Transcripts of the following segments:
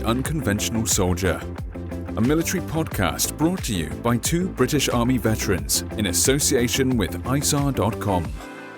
Unconventional Soldier, a military podcast brought to you by two British Army veterans in association with ISARR.com.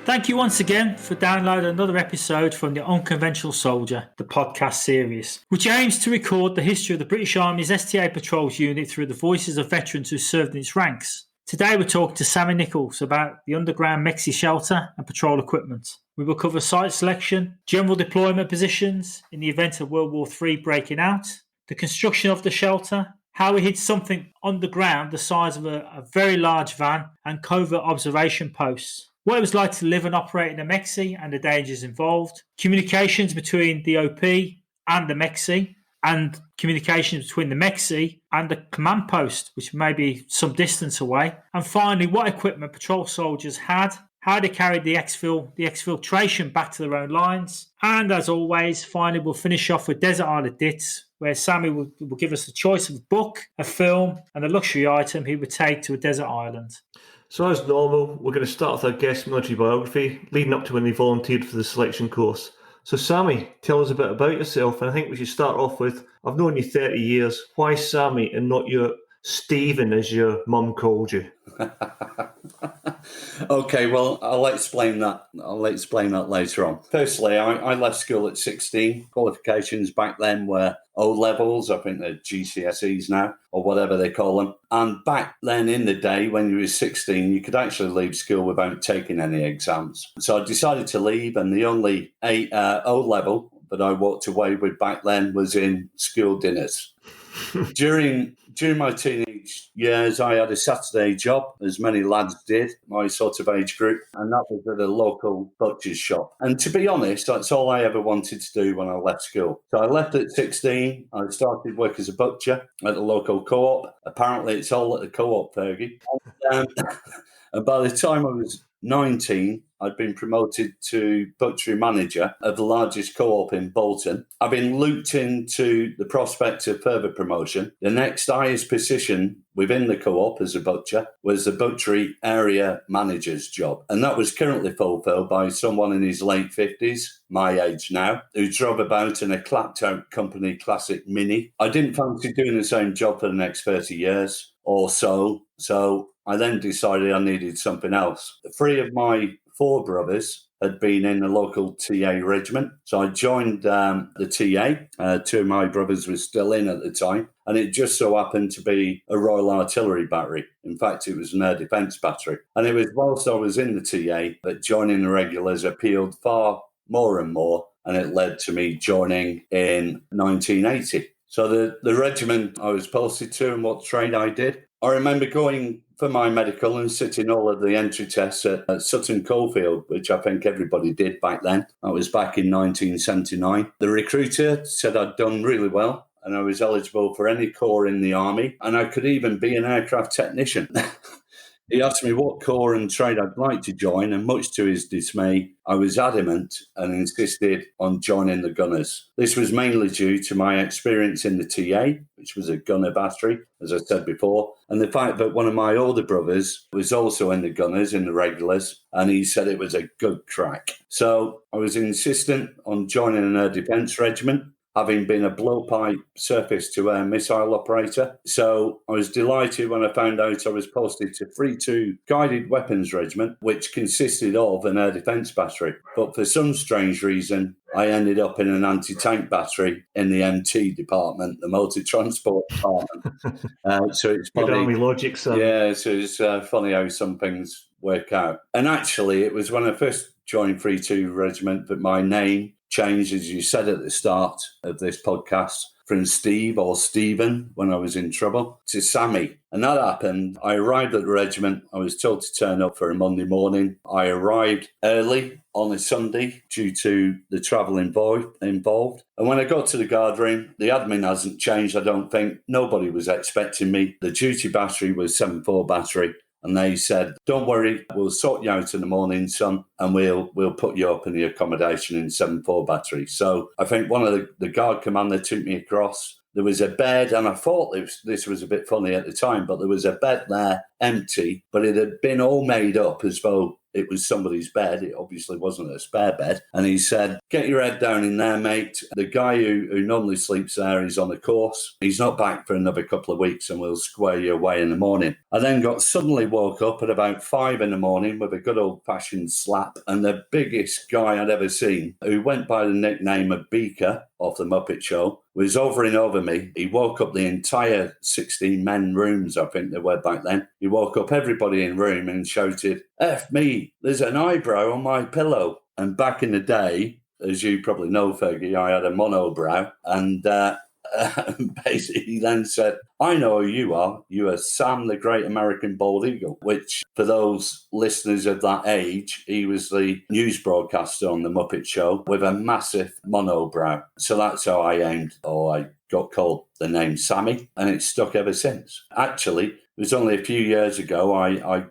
Thank you once again for downloading another episode from the Unconventional Soldier, the podcast series, which aims to record the history of the British Army's STA Patrols unit through the voices of veterans who served in its ranks. Today we're talking to Sammy Nicholls about the underground MEXE shelter and patrol equipment. We will cover site selection, general deployment positions in the event of World War III breaking out, the construction of the shelter, how we hid something underground the size of a very large van, and covert observation posts. What it was like to live and operate in a MEXE and the dangers involved, communications between the OP and the MEXE, and communications between the MEXE and the command post, which may be some distance away. And finally, what equipment patrol soldiers had, how they carried the exfiltration back to their own lines. And as always, finally, we'll finish off with Desert Island Dits, where Sammy will give us the choice of a book, a film, and a luxury item he would take to a desert island. So as normal, we're going to start with our guest military biography, leading up to when they volunteered for the selection course. So Sammy, tell us a bit about yourself, and I think we should start off with, I've known you 30 years, why Sammy and not your Stephen as your mum called you? Okay, well, I'll explain that later on. Firstly, I left school at 16. Qualifications back then were O-levels, I think they're GCSEs now, or whatever they call them. And back then in the day, when you were 16, you could actually leave school without taking any exams. So I decided to leave, and the only O-level that I walked away with back then was in school dinners. During my teenage years, I had a Saturday job, as many lads did, my sort of age group, and that was at a local butcher's shop. And to be honest, that's all I ever wanted to do when I left school. So I left at 16. I started work as a butcher at the local co-op. Apparently, it's all at the co-op, Fergie. And by the time I was 19, I'd been promoted to butchery manager of the largest co-op in Bolton. Having looked into the prospect of further promotion, the next highest position within the co-op as a butcher was the butchery area manager's job. And that was currently fulfilled by someone in his late 50s, my age now, who drove about in a clapped-out company classic Mini. I didn't fancy doing the same job for the next 30 years or so I then decided I needed something else. 3 of my 4 brothers had been in the local TA regiment. So I joined the TA. 2 of my brothers were still in at the time. And it just so happened to be a Royal Artillery battery. In fact, it was an air defence battery. And it was whilst I was in the TA that joining the regulars appealed far more and more. And it led to me joining in 1980. So the regiment I was posted to and what trade I did, I remember going for my medical and sitting all of the entry tests at Sutton Coldfield, which I think everybody did back then. That was back in 1979. The recruiter said I'd done really well and I was eligible for any corps in the army, and I could even be an aircraft technician. He asked me what corps and trade I'd like to join, and much to his dismay, I was adamant and insisted on joining the gunners. This was mainly due to my experience in the TA, which was a gunner battery, as I said before, and the fact that one of my older brothers was also in the gunners, in the regulars, and he said it was a good crack. So I was insistent on joining an air defence regiment, having been a blowpipe surface-to-air missile operator. So I was delighted when I found out I was posted to 3-2 Guided Weapons Regiment, which consisted of an air defence battery. But for some strange reason, I ended up in an anti-tank battery in the MT department, the motor transport department. So it's funny. Good army logic, son. Yeah, so it's funny how some things work out. And actually, it was when I first joined 3-2 Regiment that my name changed, as you said at the start of this podcast, from Steve or Stephen when I was in trouble to Sammy. And that happened. I arrived at the regiment. I was told to turn up for a Monday morning. I arrived early on a Sunday due to the travel involved. And when I got to the guard room, the admin hasn't changed, I don't think. Nobody was expecting me. The duty battery was 7.4 battery. And they said, don't worry, we'll sort you out in the morning, son, and we'll put you up in the accommodation in 7.4 battery. So I think one of the guard commander took me across. There was a bed, and I thought this was a bit funny at the time, but there was a bed there empty, but it had been all made up as though it was somebody's bed. It obviously wasn't a spare bed. And he said, "Get your head down in there, mate. The guy who normally sleeps there is on a course. He's not back for another couple of weeks and we'll square you away in the morning." I then suddenly woke up at about 5 in the morning with a good old-fashioned slap, and the biggest guy I'd ever seen, who went by the nickname of Beaker off the Muppet Show, was hovering over me. He woke up the entire 16 men rooms, I think there were back then. He woke up everybody in the room and shouted, "F me, there's an eyebrow on my pillow." And back in the day, as you probably know, Fergie, I had a monobrow. And basically he then said, "I know who you are. You are Sam the Great American Bald Eagle," which for those listeners of that age, he was the news broadcaster on the Muppet Show with a massive monobrow. So that's how I got called the name Sammy, and it's stuck ever since. Actually, it was only a few years ago I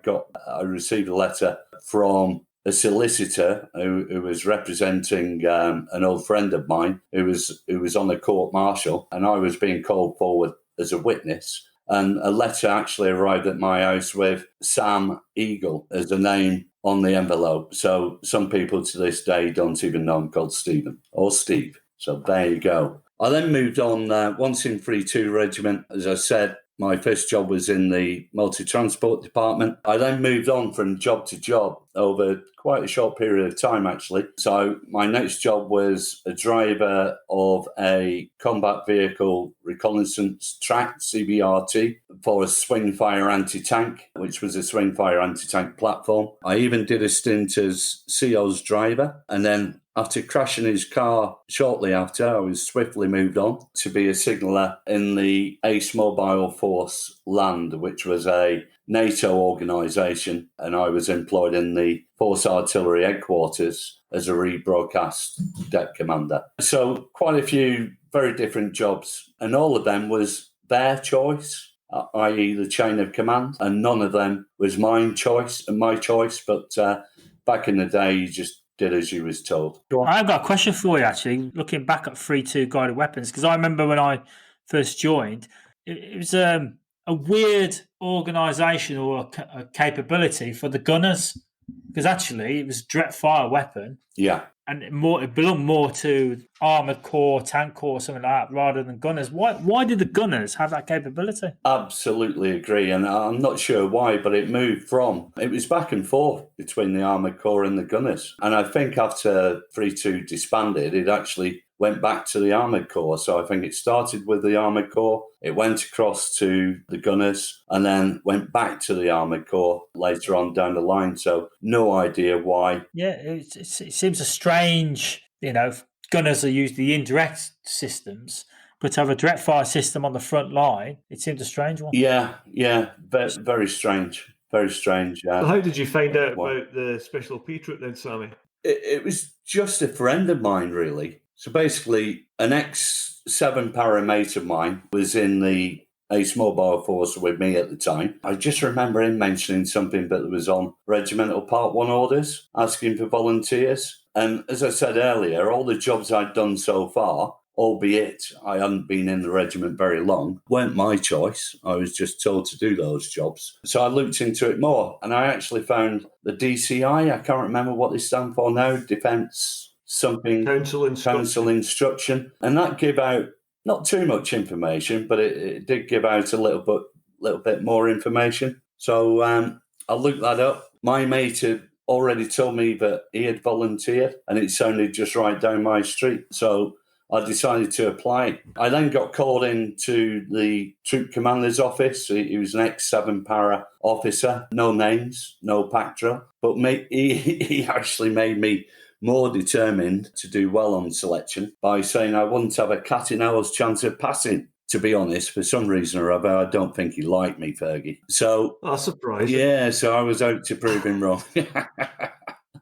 received a letter from a solicitor who was representing an old friend of mine who was on a court martial, and I was being called forward as a witness. And a letter actually arrived at my house with Sam Eagle as a name on the envelope. So some people to this day don't even know I'm called Stephen or Steve. So there you go. I then moved on once in 3-2 Regiment. As I said, my first job was in the multi-transport department. I then moved on from job to job over quite a short period of time, actually. So my next job was a driver of a combat vehicle reconnaissance track, CBRT, for a swing fire anti-tank, which was a swing fire anti-tank platform. I even did a stint as CO's driver, and then after crashing his car shortly after, I was swiftly moved on to be a signaller in the Ace Mobile Force Land, which was a NATO organisation, and I was employed in the Force Artillery Headquarters as a rebroadcast deck commander. So quite a few very different jobs, and all of them was their choice, i.e. the chain of command, and none of them was my choice, but back in the day, you just did as you was told. I've got a question for you, actually, looking back at 3-2 guided weapons, because I remember when I first joined, it was a weird organisation or a capability for the gunners, because actually it was direct fire weapon. Yeah. And it belonged more to armoured corps, tank corps, something like that, rather than gunners. Why did the gunners have that capability? Absolutely agree. And I'm not sure why, but it was back and forth between the armoured corps and the gunners. And I think after 3-2 disbanded, it actually went back to the armoured corps. So I think it started with the armoured corps, it went across to the gunners, and then went back to the armoured corps later on down the line. So no idea why. Yeah, it seems a strange, gunners are used the indirect systems, but to have a direct fire system on the front line, it seems a strange one. Yeah, very strange. Very strange. So how did you find out about the Special P Troop then, Sammy? It was just a friend of mine, really. So basically, an ex-7 para mate of mine was in the Ace Mobile Force with me at the time. I just remember him mentioning something that was on Regimental Part 1 orders, asking for volunteers. And as I said earlier, all the jobs I'd done so far, albeit I hadn't been in the regiment very long, weren't my choice. I was just told to do those jobs. So I looked into it more, and I actually found the DCI, I can't remember what they stand for now, Defence something, Council Instruction. And that gave out not too much information, but it did give out a little bit more information. So I looked that up. My mate had already told me that he had volunteered, and it sounded just right down my street. So I decided to apply. I then got called into the troop commander's office. He was an ex-7 para officer, no names, no pack drill, but he actually made me more determined to do well on selection by saying I wouldn't have a cat in hell's chance of passing. To be honest, for some reason or other, I don't think he liked me, Fergie. So, surprised. Yeah, so I was out to prove him wrong.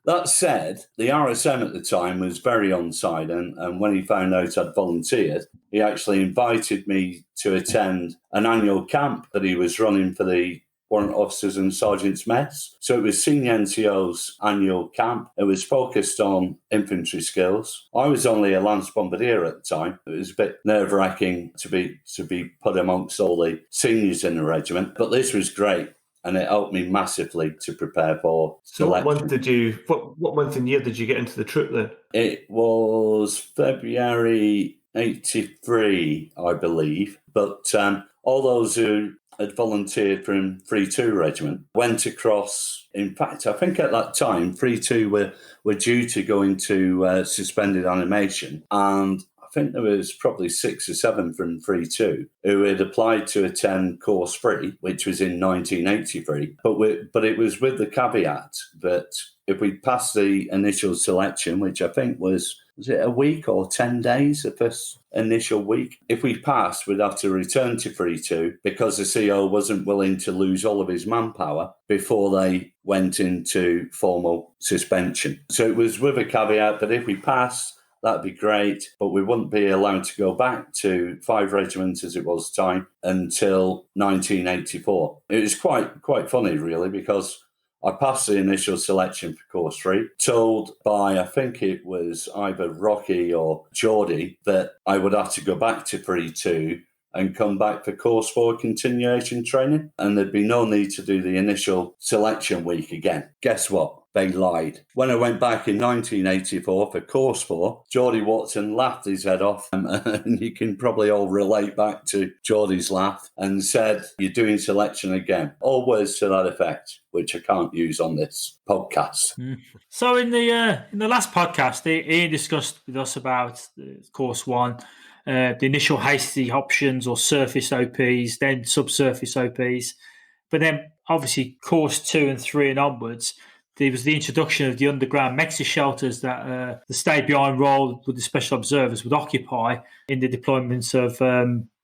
That said, the RSM at the time was very on side, and when he found out I'd volunteered, he actually invited me to attend an annual camp that he was running for the Warrant Officers and Sergeants Mess. So it was Senior NCO's annual camp. It was focused on infantry skills. I was only a Lance Bombardier at the time. It was a bit nerve-wracking to be put amongst all the seniors in the regiment, but this was great. and it helped me massively to prepare for So what selection. month did you? What month and year did you get into the troop then? It was February '83, I believe. But all those who had volunteered from 3-2 Regiment went across. In fact, I think at that time, 3-2 were due to go into suspended animation, and I think there was probably 6 or 7 from 3-2 who had applied to attend course 3, which was in 1983. But it was with the caveat that if we passed the initial selection, which I think was it a week or 10 days, the first initial week? If we passed, we'd have to return to 3-2 because the CO wasn't willing to lose all of his manpower before they went into formal suspension. So it was with a caveat that if we passed, that'd be great, but we wouldn't be allowed to go back to 5 regiments as it was time until 1984. It was quite funny, really, because I passed the initial selection for course 3, told by, I think it was either Rocky or Geordie, that I would have to go back to 3-2 and come back for course 4 continuation training, and there'd be no need to do the initial selection week again. Guess what? They lied. When I went back in 1984 for course 4, Geordie Watson laughed his head off, and you can probably all relate back to Geordie's laugh, and said, "You're doing selection again." All words to that effect, which I can't use on this podcast. So in the last podcast, Ian discussed with us about course 1, the initial hasty options or surface OPs, then subsurface OPs. But then obviously course 2 and 3 and onwards, there was the introduction of the underground MEXE shelters that the stay-behind role with the special observers would occupy in the deployments of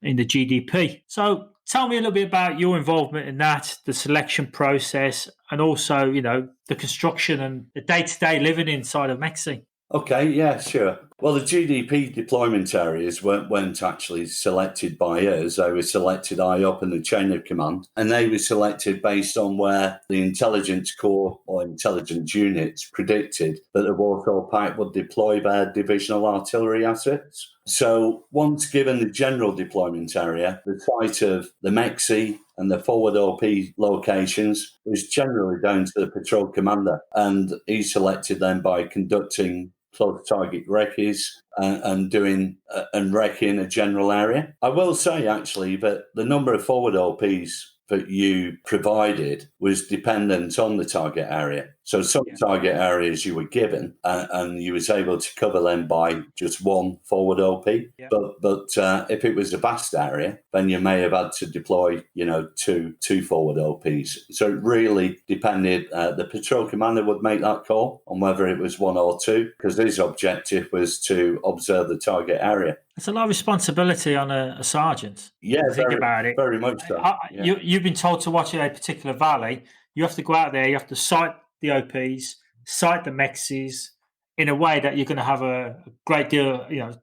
in the GDP. So tell me a little bit about your involvement in that, the selection process, and also, the construction and the day-to-day living inside of MEXE. Okay, yeah, sure. Well, the GDP deployment areas weren't actually selected by us. They were selected high up in the chain of command, and they were selected based on where the intelligence corps or intelligence units predicted that the Warsaw Pact would deploy their divisional artillery assets. So once given the general deployment area, the site of the MEXE and the forward OP locations was generally down to the patrol commander, and he selected them by conducting close target recces and doing and wrecking a general area. I will say, actually, that the number of forward OPs that you provided was dependent on the target area. So some target areas you were given and you was able to cover them by just one forward OP. Yeah. But if it was a vast area, then you may have had to deploy, two forward OPs. So it really depended. The patrol commander would make that call on whether it was 1 or 2, because his objective was to observe the target area. It's a lot of responsibility on a sergeant. Yeah, think about it. Very much so. You've been told to watch a particular valley. You have to go out there. You have to sight the OPs, sight the MEXEs in a way that you're going to have a great deal,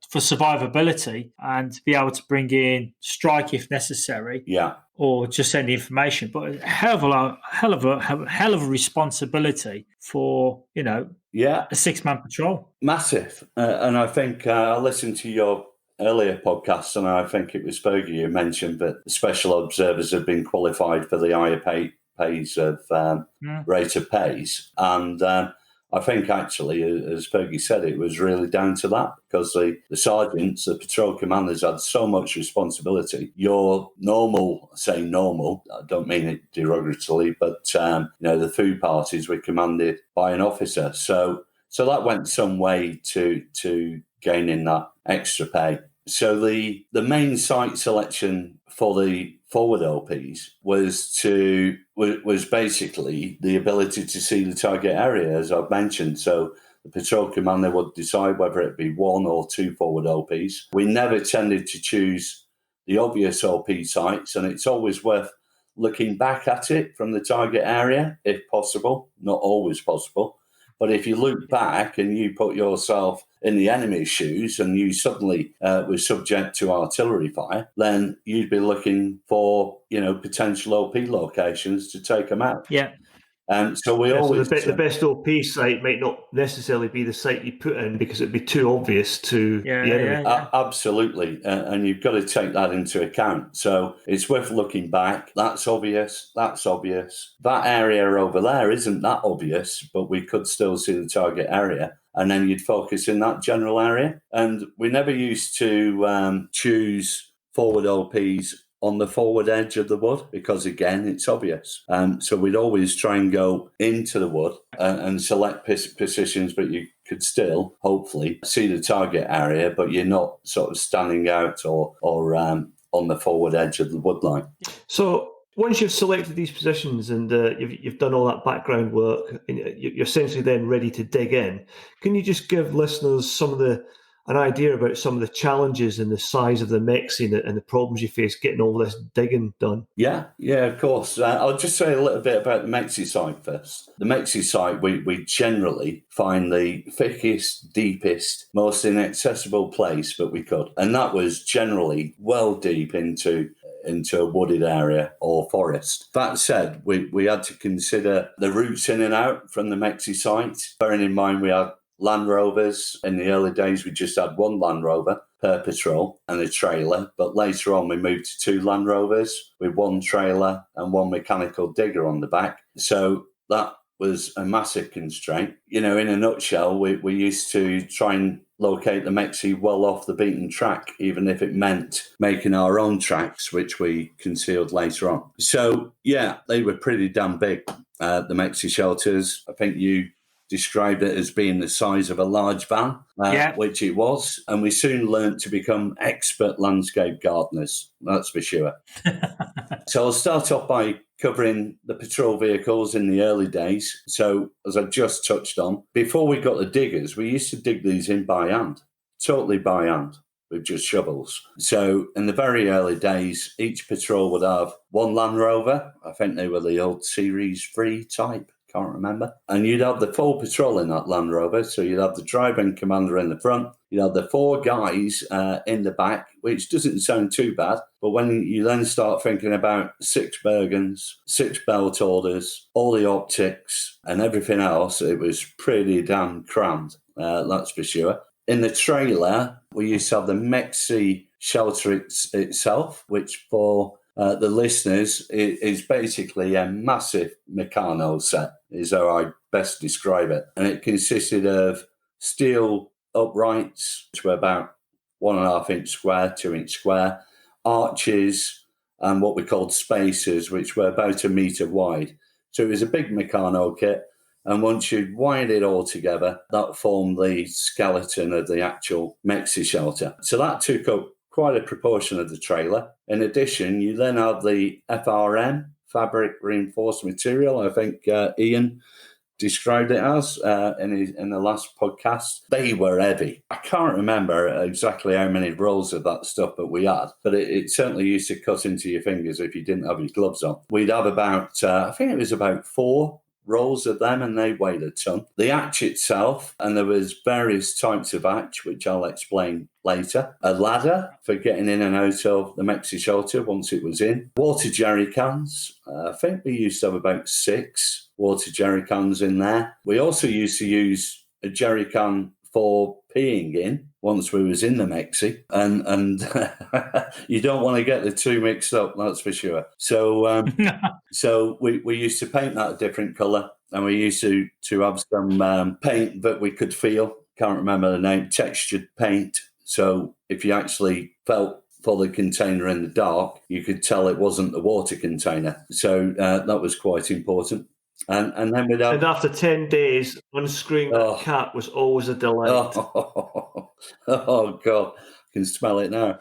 for survivability, and be able to bring in strike if necessary. Yeah. Or just send the information. But a hell of a responsibility for a 6-man patrol. Massive. And I think I listened to your earlier podcast, and I think it was Fergie who mentioned that the special observers have been qualified for the higher pays of rate of pays. And I think actually, as Fergie said, it was really down to that, because the sergeants, the patrol commanders had so much responsibility. Your normal, I don't mean it derogatorily, but the food parties were commanded by an officer. So that went some way to gaining that extra pay. So the main site selection for the forward OPs was basically the ability to see the target area, as I've mentioned. So the patrol commander would decide whether it be 1 or 2 forward OPs. We never tended to choose the obvious OP sites, and it's always worth looking back at it from the target area, if possible. Not always possible. But if you look back and you put yourself in the enemy's shoes and you suddenly were subject to artillery fire, then you'd be looking for, potential OP locations to take them out. Yeah. So we always... So the best OP site might not necessarily be the site you put in because it'd be too obvious to the enemy. Absolutely. And you've got to take that into account. So it's worth looking back. That's obvious. That's obvious. That area over there isn't that obvious, but we could still see the target area. And then you'd focus in that general area. And we never used to choose forward OPs on the forward edge of the wood because, again, it's obvious. So we'd always try and go into the wood and select positions, but you could still, hopefully, see the target area, but you're not sort of standing out or on the forward edge of the wood line. So once you've selected these positions and you've done all that background work, and you're essentially then ready to dig in, can you just give listeners an idea about some of the challenges and the size of the MEXE and the problems you face getting all this digging done? Yeah, of course. I'll just say a little bit about the MEXE site first. The MEXE site, we generally find the thickest, deepest, most inaccessible place that we could. And that was generally well deep into a wooded area or forest. That said, we had to consider the routes in and out from the MEXE site, bearing in mind we had Land Rovers. In the early days, we just had one Land Rover per patrol and a trailer. But later on, we moved to 2 Land Rovers with 1 trailer and 1 mechanical digger on the back. So that was a massive constraint. In a nutshell, we used to try and locate the MEXE well off the beaten track, even if it meant making our own tracks, which we concealed later on. So, yeah, they were pretty damn big, the MEXE shelters. I think you described it as being the size of a large van, which it was. And we soon learned to become expert landscape gardeners, that's for sure. So I'll start off by covering the patrol vehicles in the early days. So as I just touched on, before we got the diggers, we used to dig these in by hand, totally by hand, with just shovels. So in the very early days, each patrol would have 1 Land Rover. I think they were the old Series 3 type. Can't remember. And you'd have the full patrol in that Land Rover. So you'd have the driver and commander in the front. You'd have the 4 guys in the back, which doesn't sound too bad. But when you then start thinking about 6 Bergens, 6 belt orders, all the optics and everything else, it was pretty damn crammed, that's for sure. In the trailer, we used to have the MEXE shelter itself, which for the listeners is basically a massive Meccano set, is how I best describe it. And it consisted of steel uprights, which were about 1.5 inch square, 2 inch square, arches, and what we called spacers, which were about 1 metre wide. So it was a big Meccano kit. And once you'd wired it all together, that formed the skeleton of the actual MEXE shelter. So that took up quite a proportion of the trailer. In addition, you then have the FRM, fabric reinforced material. I think Ian described it as in the last podcast. They were heavy. I can't remember exactly how many rolls of that stuff that we had, but it certainly used to cut into your fingers if you didn't have your gloves on. We'd have about, I think it was about 4 rolls of them, and they weighed a ton. The hatch itself, and there was various types of hatch, which I'll explain later. A ladder for getting in and out of the MEXE shelter once it was in. Water jerry cans. I think we used to have about 6 water jerry cans in there. We also used to use a jerry can for peeing in once we was in the MEXE, and you don't want to get the 2 mixed up, that's for sure. So so we used to paint that a different colour, and we used to have some paint that we could feel, can't remember the name, textured paint. So if you actually felt for the container in the dark, you could tell it wasn't the water container. So that was quite important. And then we'd have... And after 10 days, unscrewing that cap was always a delight. Oh God, I can smell it now.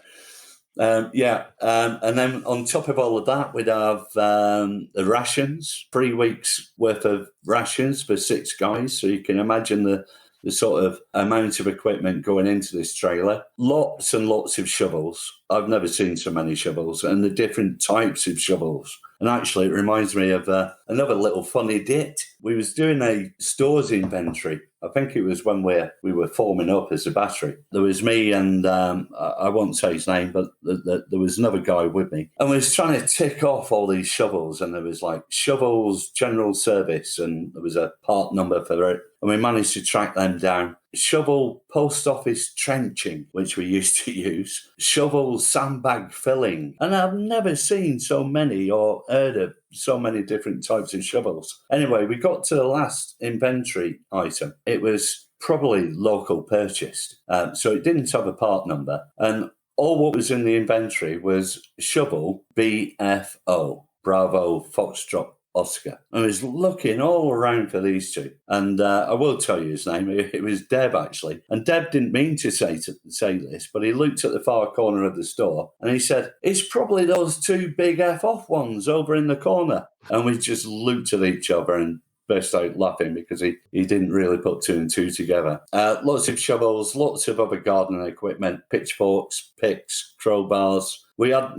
And then on top of all of that, we'd have the rations, 3 weeks worth of rations for 6 guys. So you can imagine the sort of amount of equipment going into this trailer. Lots and lots of shovels. I've never seen so many shovels, and the different types of shovels. And actually, it reminds me of another little funny dit. We was doing a stores inventory. I think it was when we were forming up as a battery. There was me and I won't say his name, but there was another guy with me. And we was trying to tick off all these shovels. And there was like shovels, general service, and there was a part number for it. And we managed to track them down. Shovel post office trenching, which we used to use. Shovel sandbag filling. And I've never seen so many or heard of so many different types of shovels. Anyway, we got to the last inventory item. It was probably local purchased. So it didn't have a part number. And all what was in the inventory was shovel BFO, Bravo Foxtrot Oscar. I was looking all around for these two. And I will tell you his name. It was Deb, actually. And Deb didn't mean to say this, but he looked at the far corner of the store and he said, "It's probably those two big F-off ones over in the corner." And we just looked at each other and burst out laughing because he didn't really put two and two together. Lots of shovels, lots of other gardening equipment, pitchforks, picks, crowbars. We had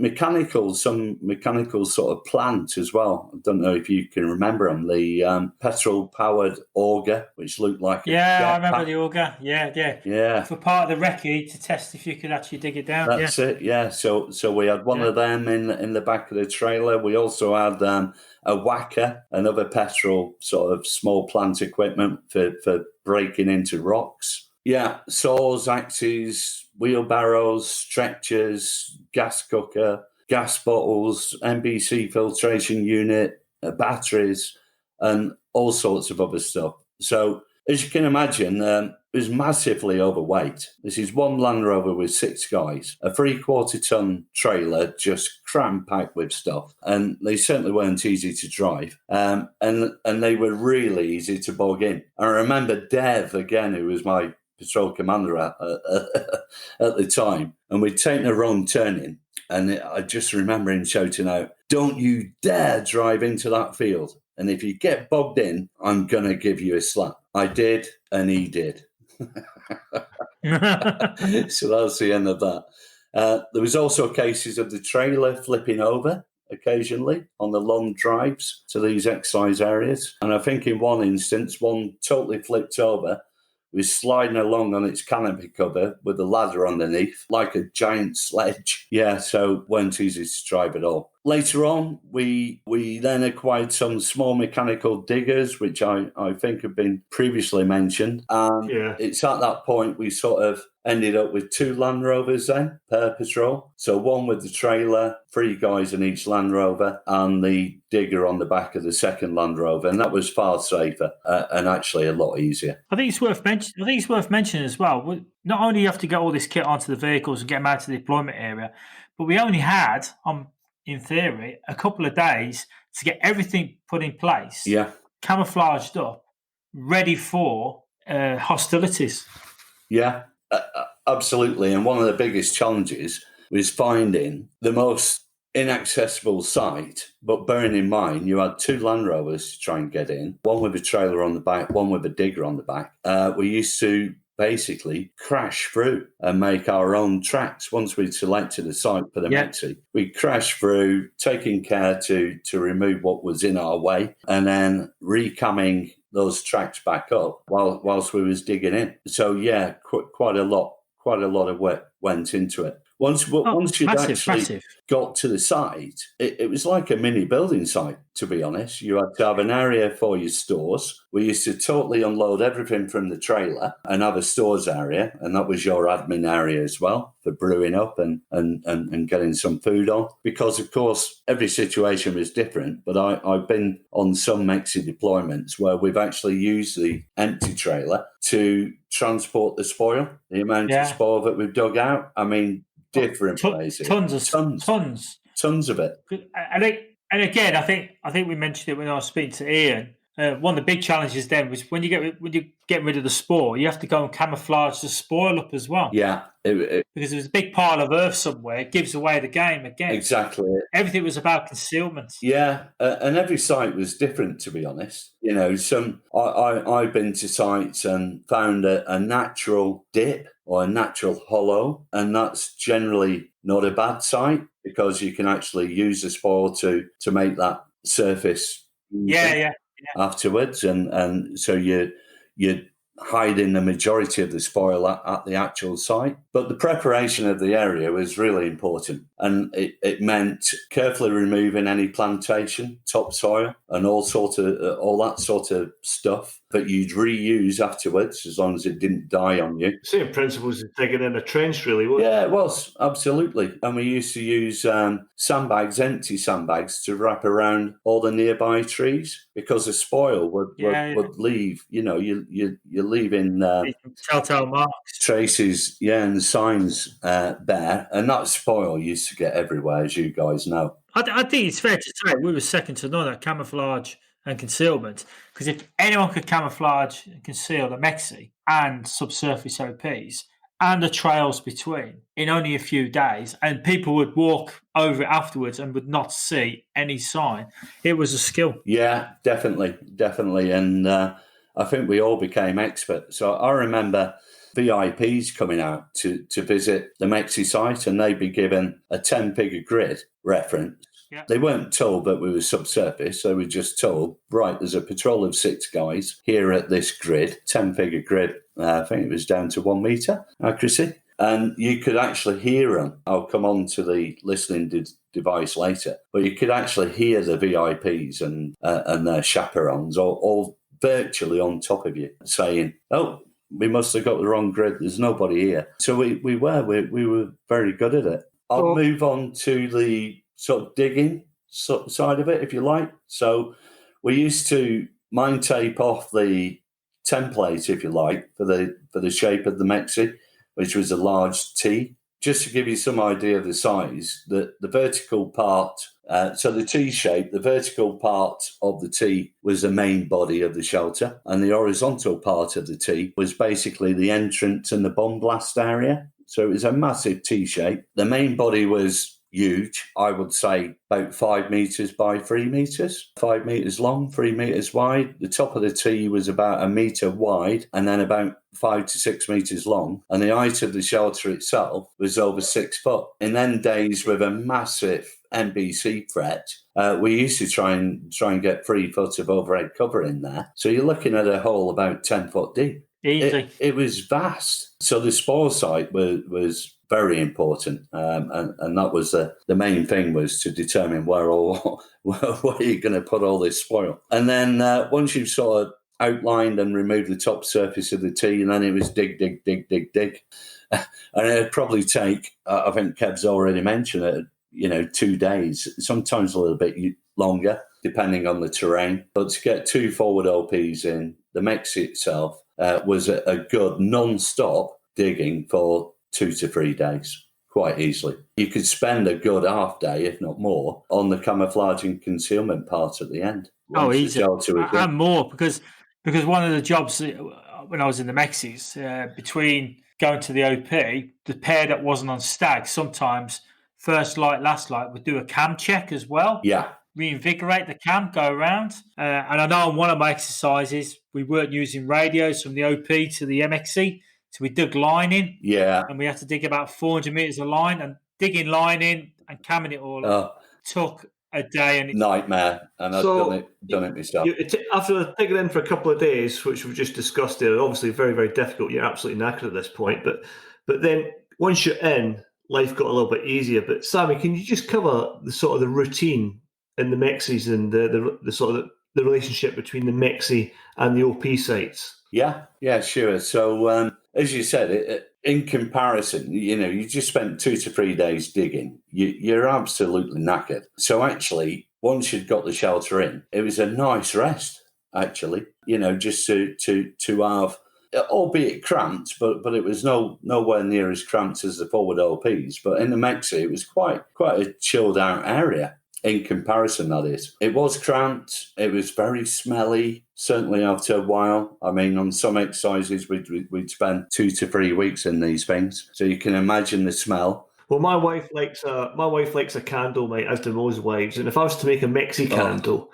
some mechanical sort of plant as well. I don't know if you can remember them. The petrol-powered Auger, which looked like I remember the Auger. Yeah. For part of the recce to test if you could actually dig it down. That's it. Yeah. So we had one of them in the back of the trailer. We also had a whacker, another petrol sort of small plant equipment for breaking into rocks. Yeah, saws, axes, wheelbarrows, stretchers, gas cooker, gas bottles, NBC filtration unit, batteries, and all sorts of other stuff. So, as you can imagine, it was massively overweight. This is one Land Rover with 6 guys, a 3/4-ton trailer just cram-packed with stuff. And they certainly weren't easy to drive. And they were really easy to bog in. I remember Dev, again, who was my patrol commander at the time, and we'd taken a wrong turning, and I just remember him shouting out, "Don't you dare drive into that field, and if you get bogged in, I'm going to give you a slap." I did, and he did. So that's the end of that. There was also cases of the trailer flipping over occasionally on the long drives to these exercise areas, and I think in one instance, one totally flipped over, was sliding along on its canopy cover with a ladder underneath, like a giant sledge. Yeah, so weren't easy to drive at all. Later on, we then acquired some small mechanical diggers, which I think have been previously mentioned. It's at that point we sort of ended up with 2 Land Rovers then per patrol. So one with the trailer, 3 guys in each Land Rover, and the digger on the back of the second Land Rover. And that was far safer and actually a lot easier. I think it's worth mentioning as well. Not only do you have to get all this kit onto the vehicles and get them out to the deployment area, but we only had, in theory, a couple of days to get everything put in place, camouflaged up, ready for hostilities. Yeah, absolutely. And one of the biggest challenges was finding the most inaccessible site. But bearing in mind, you had 2 Land Rovers to try and get in, one with a trailer on the back, one with a digger on the back. We used to basically crash through and make our own tracks once we'd selected a site for the MEXE. We crashed through, taking care to remove what was in our way, and then recamming those tracks back up whilst we was digging in. So yeah, quite a lot of work went into it. Once you'd actually got to the site, it was like a mini building site, to be honest. You had to have an area for your stores. We used to totally unload everything from the trailer and have a stores area, and that was your admin area as well for brewing up and getting some food on. Because, of course, every situation was different, but I've been on some MEXE deployments where we've actually used the empty trailer to transport the spoil, the amount of spoil that we've dug out. I mean, different places. Tons of it. And again, I think we mentioned it when I was speaking to Ian. One of the big challenges then was when you get rid of the spoil, you have to go and camouflage the spoil up as well. Yeah, because there's a big pile of earth somewhere. It gives away the game again. Exactly. Everything was about concealment. Yeah, and every site was different, to be honest. You know, I've been to sites and found a natural dip or a natural hollow, and that's generally not a bad sight, because you can actually use the spoil to make that surface afterwards, and so you're hiding the majority of the spoil at the actual site. But the preparation of the area was really important, and it meant carefully removing any plantation, topsoil, and all that sort of stuff that you'd reuse afterwards, as long as it didn't die on you. Same principles as digging in a trench, really, wasn't it? Yeah, it was, absolutely. And we used to use sandbags, empty sandbags, to wrap around all the nearby trees, because the spoil would leave, you're leaving telltale marks, traces, and signs there. And that spoil used to get everywhere, as you guys know. I think it's fair to say we were second to none at camouflage and concealment, because if anyone could camouflage and conceal the MEXE and subsurface OPs and the trails between in only a few days, and people would walk over it afterwards and would not see any sign, it was a skill. Yeah, definitely. And I think we all became experts. So I remember VIPs coming out to visit the MEXE site, and they'd be given a 10-figure grid reference. Yeah. They weren't told that we were subsurface. They were just told, right, there's a patrol of 6 guys here at this grid, 10-figure grid. I think it was down to 1 metre accuracy. And you could actually hear them. I'll come on to the listening device later. But you could actually hear the VIPs and their chaperones all virtually on top of you saying, oh, we must have got the wrong grid. There's nobody here. So we were very good at it. I'll move on to the sort of digging side of it, if you like. So we used to mine tape off the template, if you like, for the shape of the MEXE, which was a large T. Just to give you some idea of the size, the vertical part, so the T shape, the vertical part of the T was the main body of the shelter, and the horizontal part of the T was basically the entrance and the bomb blast area. So it was a massive T shape. The main body was huge. I would say about 5 metres by 3 metres, 5 metres long, 3 metres wide. The top of the T was about 1 metre wide and then about 5 to 6 metres long. And the height of the shelter itself was over 6 foot. In them days with a massive NBC threat, we used to try and get 3 foot of overhead cover in there. So you're looking at a hole about 10 foot deep. Easy. It was vast. So the spoil site was very important, and that was the main thing, was to determine where you're going to put all this spoil. And then once you've sort of outlined and removed the top surface of the T, and then it was dig. And it'd probably take, I think Kev's already mentioned it, 2 days, sometimes a little bit longer, depending on the terrain. But to get 2 forward OPs in, the MEXE itself was a good non-stop digging for 2 to 3 days, quite easily. You could spend a good half day, if not more, on the camouflage and concealment part at the end. Easy. And more, because one of the jobs when I was in the MEXEs, between going to the OP, the pair that wasn't on stag, sometimes first light, last light would do a cam check as well. Yeah. Reinvigorate the cam, go around. And I know on one of my exercises, we weren't using radios from the OP to the MEXE. So we dug line in, and we had to dig about 400 metres of line, and digging line in and camming it all up took a day. And nightmare, and I've done it myself. After digging in for a couple of days, which we've just discussed there, obviously very, very difficult. You're absolutely knackered at this point. But then once you're in, life got a little bit easier. But Sammy, can you just cover the sort of the routine in the MEXEs and the sort of the relationship between the MEXE and the OP sites? Yeah, sure. So as you said, in comparison, you just spent 2 to 3 days digging. You're absolutely knackered. So actually, once you'd got the shelter in, it was a nice rest, actually, just to have, albeit cramped, but it was nowhere near as cramped as the forward OPs. But in the MEXE, it was quite a chilled out area. In comparison, that is. It was cramped. It was very smelly, certainly after a while. I mean, on some exercises, we'd spend 2 to 3 weeks in these things. So you can imagine the smell. Well, my wife likes a candle, mate, as do most wives. And if I was to make a MEXE candle,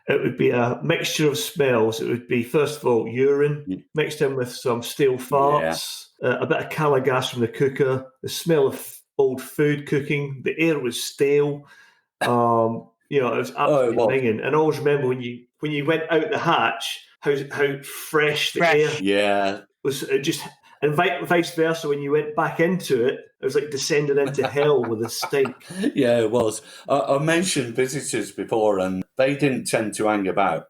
it would be a mixture of smells. It would be, first of all, urine mixed in with some stale farts, a bit of cala gas from the cooker, the smell of old food cooking. The air was stale. It was absolutely minging. And I always remember when you went out the hatch, how fresh the air was. And vice versa, when you went back into it, it was like descending into hell with a stink. Yeah, it was. I mentioned visitors before, and they didn't tend to hang about.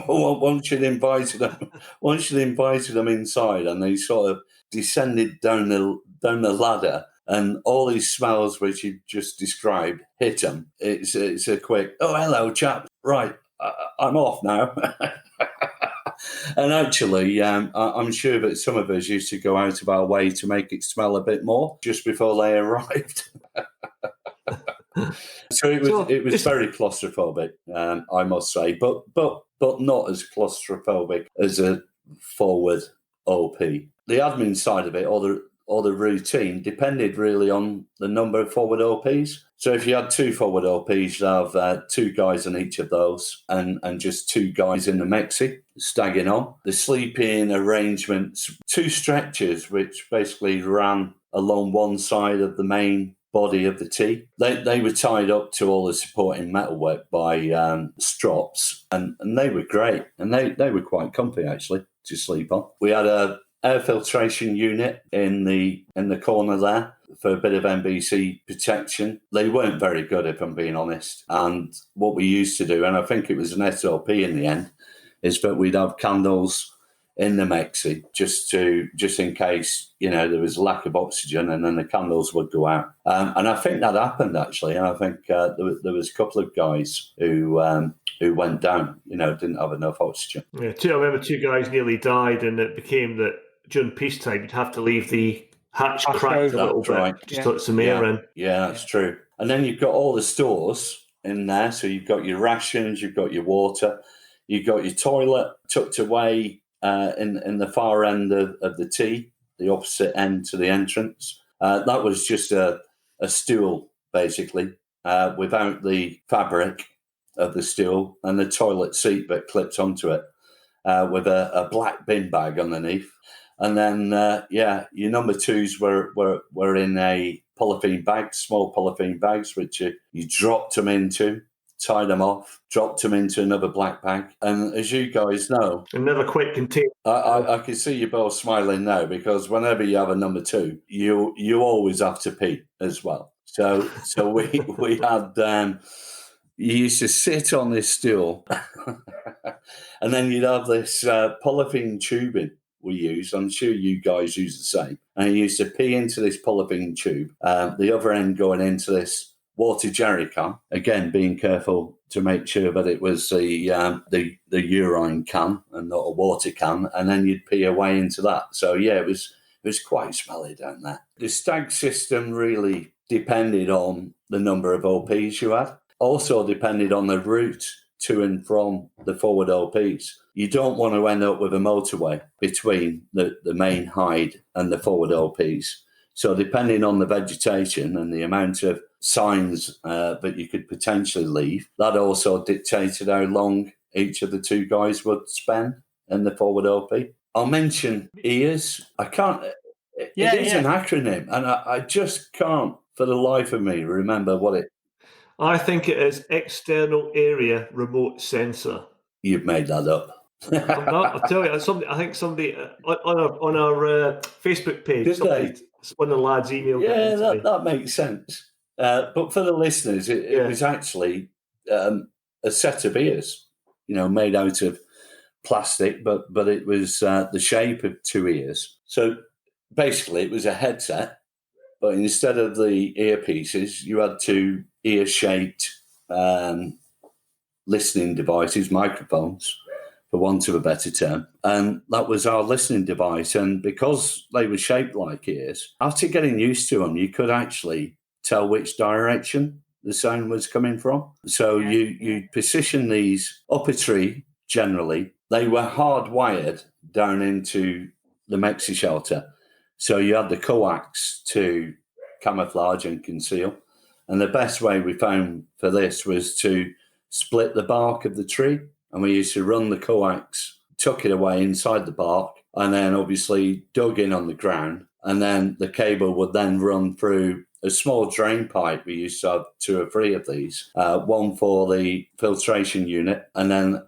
Once you'd invited them inside, and they sort of descended down the ladder, and all these smells which you just described hit them. It's a quick, oh, hello, chap. Right, I'm off now. And actually, I'm sure that some of us used to go out of our way to make it smell a bit more just before they arrived. So it was very claustrophobic, I must say, but not as claustrophobic as a forward OP. The admin side of it, or the routine, depended really on the number of forward OPs. So if you had 2 forward OPs, you'd have 2 guys in each of those, and just 2 guys in the MEXE, staggering on. The sleeping arrangements, 2 stretchers, which basically ran along one side of the main body of the T. They were tied up to all the supporting metalwork by strops, and they were great, and they were quite comfy actually to sleep on. We had a air filtration unit in the corner there for a bit of NBC protection. They weren't very good, if I'm being honest. And what we used to do, and I think it was an SOP in the end, is that we'd have candles in the MEXE just in case, there was a lack of oxygen, and then the candles would go out. And I think that happened actually. And I think there was a couple of guys who went down, didn't have enough oxygen. Yeah, I remember 2 guys nearly died, and it became that during peacetime you'd have to leave the hatch cracked a little bit, right. just to let some air in. Yeah, that's true. And then you've got all the stores in there. So you've got your rations, you've got your water, you've got your toilet tucked away in the far end of the T, the opposite end to the entrance. That was just a stool, basically, without the fabric of the stool, and the toilet seat that clipped onto it with a black bin bag underneath. And then, your number 2s were in a polythene bag, small polythene bags, which you dropped them into, tied them off, dropped them into another black bag. And as you guys know... And never quite contained. I can see you both smiling now, because whenever you have a number 2, you always have to pee as well. So we had... you used to sit on this stool, and then you'd have this polythene tubing we used. I'm sure you guys use the same. And you used to pee into this polythene tube, the other end going into this water jerry can. Again, being careful to make sure that it was the urine can and not a water can. And then you'd pee away into that. So yeah, it was quite smelly down there. The stag system really depended on the number of OPs you had. Also depended on the route to and from the forward OPs. You don't want to end up with a motorway between the main hide and the forward OPs. So depending on the vegetation and the amount of signs that you could potentially leave, that also dictated how long each of the 2 guys would spend in the forward OP. I'll mention EARS. I can't... It is an acronym, and I just can't, for the life of me, remember what it... I think it is External Area Remote Sensor. You've made that up. I'll tell you, I think somebody on our Facebook page, one of the lads emailed. Yeah, that makes sense. But for the listeners, it was actually a set of ears, made out of plastic, but it was the shape of 2 ears. So basically, it was a headset, but instead of the earpieces, you had 2 ear-shaped listening devices, microphones, for want of a better term. And that was our listening device. And because they were shaped like ears, after getting used to them, you could actually tell which direction the sound was coming from. So you position these up a tree, generally. They were hardwired down into the MEXE shelter. So you had the coax to camouflage and conceal. And the best way we found for this was to split the bark of the tree. And we used to run the coax, tuck it away inside the bark, and then obviously dug in on the ground. And then the cable would then run through a small drain pipe. We used to have 2 or 3 of these, one for the filtration unit, and then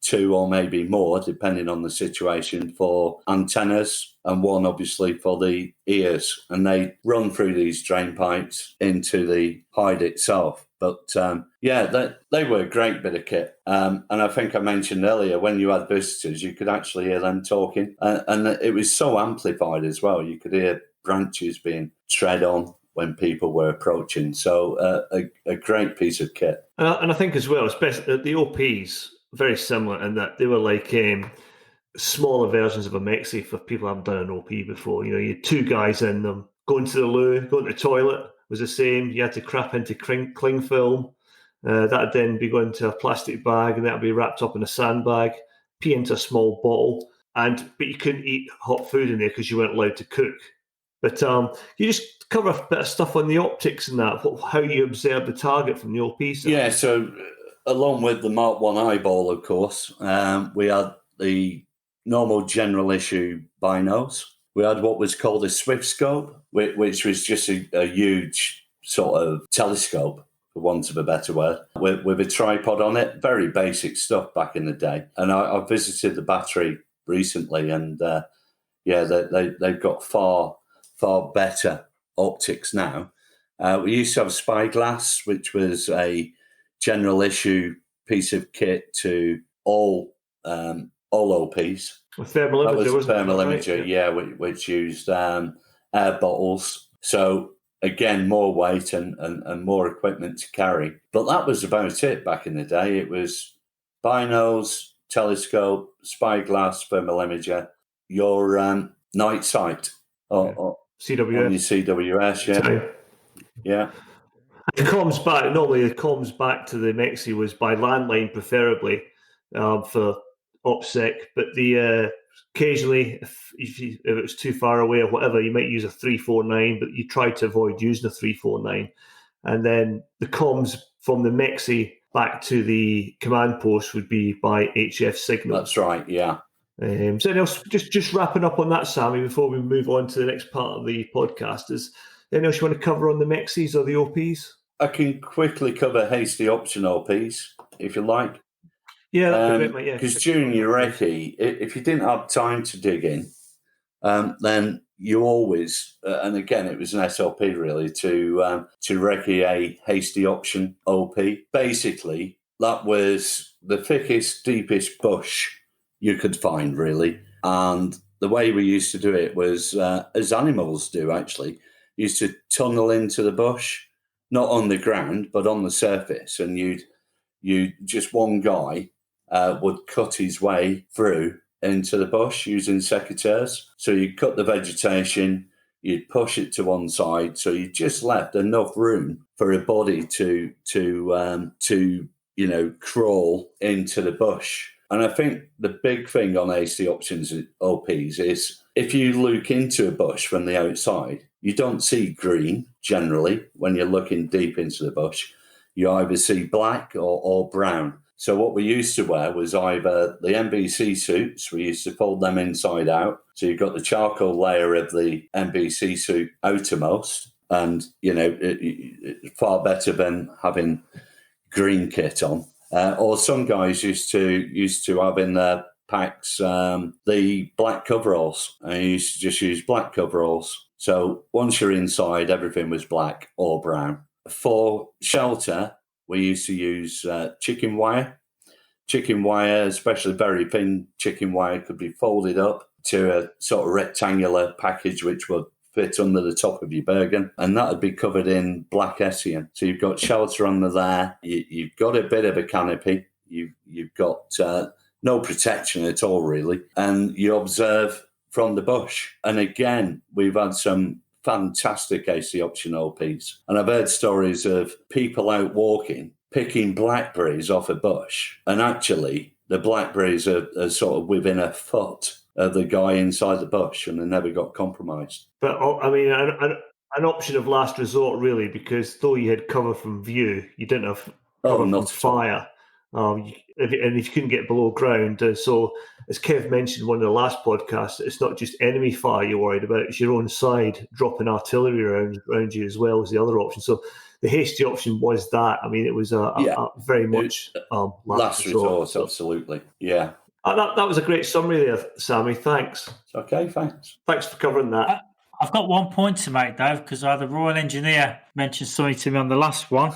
2 or maybe more, depending on the situation, for antennas, and one obviously for the ears. And they run through these drain pipes into the hide itself. But they were a great bit of kit. And I think I mentioned earlier, when you had visitors, you could actually hear them talking. And it was so amplified as well. You could hear branches being tread on when people were approaching. So a great piece of kit. And I think as well, especially the OPs, very similar in that they were like smaller versions of a MEXE for people who haven't done an OP before. You had 2 guys in them. Going to the loo, going to the toilet was the same. You had to crap into cling film. That'd then be going to a plastic bag, and that'd be wrapped up in a sandbag, pee into a small bottle. But you couldn't eat hot food in there because you weren't allowed to cook. But you just cover a bit of stuff on the optics and that, how you observe the target from the OP side. Yeah, so along with the Mark 1 eyeball, of course, we had the normal general issue binos. We had what was called a Swift scope, which was just a huge sort of telescope, for want of a better word, with a tripod on it. Very basic stuff back in the day. And I visited the battery recently, and they've got far better optics now. We used to have spyglass, which was a general issue piece of kit to all OPs. Thermal imager, that was wasn't thermal it? imager, Right? yeah, which used air bottles. So again, more weight and more equipment to carry. But that was about it back in the day. It was binos, telescope, spyglass, thermal imager, your night sight. Or CWS. on your CWS, yeah. Yeah. The comms back, normally the comms back to the MEXE was by landline, preferably for OPSEC, but occasionally, if it was too far away or whatever, you might use a 349, but you try to avoid using a 349. And then the comms from the MEXE back to the command post would be by HF signal. That's right, yeah. So else, just wrapping up on that, Sammy, before we move on to the next part of the podcast, is anything else you want to cover on the MEXEs or the OPs? I can quickly cover hasty option OPs, if you like. Yeah, that'd be great, mate. Yeah, because during your recce, if you didn't have time to dig in, then you always, and again, it was an SLP really, to recce a hasty option OP. Basically, that was the thickest, deepest bush you could find, really. And the way we used to do it was, as animals do, actually, used to tunnel into the bush, not on the ground, but on the surface. And you just one guy would cut his way through into the bush using secateurs. So you'd cut the vegetation, you'd push it to one side, so you just left enough room for a body to crawl into the bush. And I think the big thing on AC options OPs is if you look into a bush from the outside, you don't see green generally when you're looking deep into the bush. You either see black or brown. So what we used to wear was either the NBC suits, we used to fold them inside out. So you've got the charcoal layer of the NBC suit outermost, and, it's far better than having green kit on. Or some guys used to have in their packs the black coveralls. I used to just use black coveralls. So once you're inside, everything was black or brown. For shelter, we used to use chicken wire. Chicken wire, especially very thin chicken wire, could be folded up to a sort of rectangular package which would fit under the top of your Bergen, and that would be covered in black Hessian. So you've got shelter under there. You've got a bit of a canopy. You've got no protection at all, really, and you observe from the bush. And again, we've had some fantastic AC option OPs. And I've heard stories of people out walking, picking blackberries off a bush. And actually, the blackberries are sort of within a foot of the guy inside the bush, and they never got compromised. But, I mean, an option of last resort, really, because though you had cover from view, you didn't have cover from fire. And if you couldn't get below ground, so as Kev mentioned in one of the last podcasts, it's not just enemy fire you're worried about; it's your own side dropping artillery around you as well as the other option. So the hasty option was that. I mean, it was a very much last resort. Absolutely, yeah. That was a great summary there, Sammy. Thanks. Okay, thanks. Thanks for covering that. I've got one point to make, Dave, because the Royal Engineer mentioned something to me on the last one.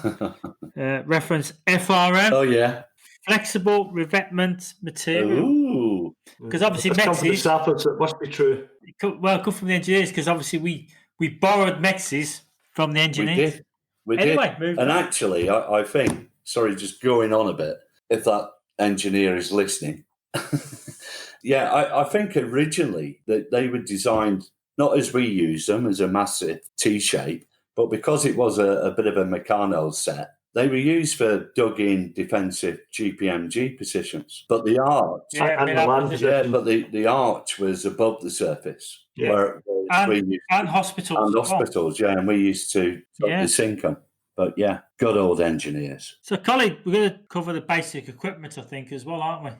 Reference FRM. Oh, yeah. Flexible revetment material. Ooh. Because obviously MEXE... sappers, it must be true. Well, good from the engineers, because obviously we borrowed MEXEs from the engineers. We did. And actually, I think, sorry, just going on a bit, if that engineer is listening, I think originally that they were designed not as we use them, as a massive T-shape, but because it was a bit of a Meccano set, they were used for dug-in defensive GPMG positions. But the arch, the arch was above the surface. Yeah. And hospitals. Oh. And hospitals, and we used to sink them. But good old engineers. So, Colin, we're going to cover the basic equipment, I think, as well, aren't we?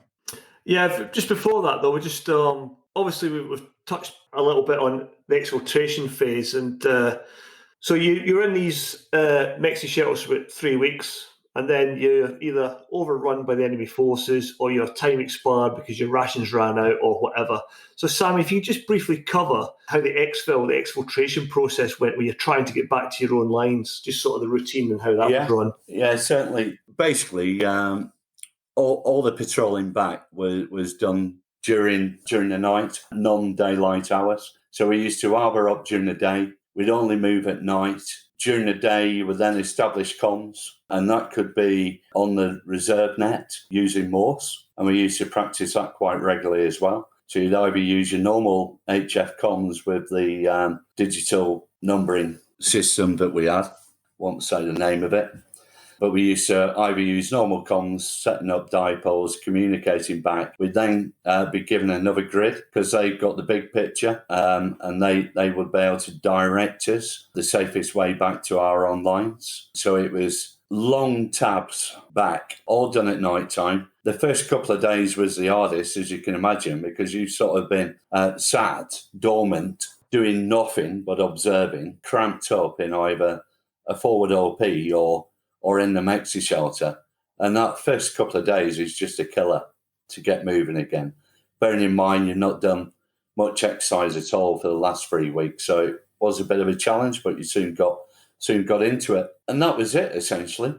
Yeah, just before that, though, we just obviously we've touched a little bit on the exfiltration phase, and so you're in these MEXE shelters for about 3 weeks, and then you're either overrun by the enemy forces or your time expired because your rations ran out or whatever. So, Sammy, if you just briefly cover how the exfiltration process went when you're trying to get back to your own lines, just sort of the routine and how that would run. Yeah, certainly. Basically, all the patrolling back was done during the night, non-daylight hours. So we used to arbor up during the day. We'd only move at night. During the day, you would then establish comms, and that could be on the reserve net using Morse. And we used to practice that quite regularly as well. So you'd either use your normal HF comms with the digital numbering system that we had. Won't say the name of it. But we used to either use normal comms, setting up dipoles, communicating back. We'd then be given another grid because they've got the big picture, and they would be able to direct us the safest way back to our own lines. So it was long tabs back, all done at night time. The first couple of days was the hardest, as you can imagine, because you've sort of been sat, dormant, doing nothing but observing, cramped up in either a forward OP or in the MEXE shelter. And that first couple of days is just a killer to get moving again. Bearing in mind, you've not done much exercise at all for the last 3 weeks. So it was a bit of a challenge, but you soon got into it. And that was it, essentially.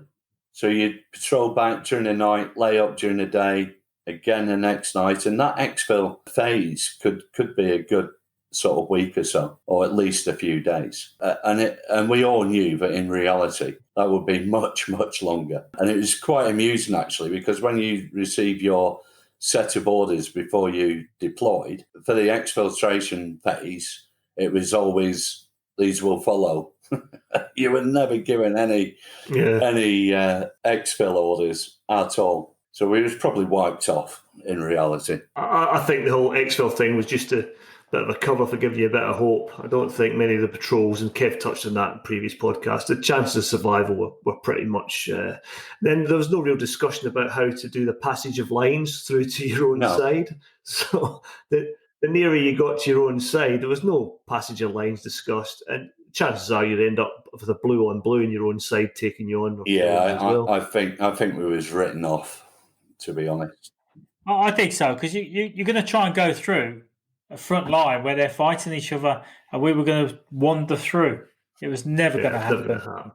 So you'd patrol back during the night, lay up during the day, again the next night. And that exfil phase could be a good sort of week or so, or at least a few days. And we all knew that in reality, that would be much, much longer. And it was quite amusing, actually, because when you receive your set of orders before you deployed, for the exfiltration phase, it was always, these will follow. You were never given any exfil orders at all. So we was probably wiped off in reality. I think the whole exfil thing was just a bit of a cover for giving you a bit of hope. I don't think many of the patrols, and Kev touched on that in previous podcasts, the chances of survival were pretty much... then there was no real discussion about how to do the passage of lines through to your own side. So the nearer you got to your own side, there was no passage of lines discussed, and chances are you'd end up with a blue on blue in your own side taking you on. I think we was written off, to be honest. I think so, because you're going to try and go through a front line where they're fighting each other, and we were going to wander through. It was never going to happen.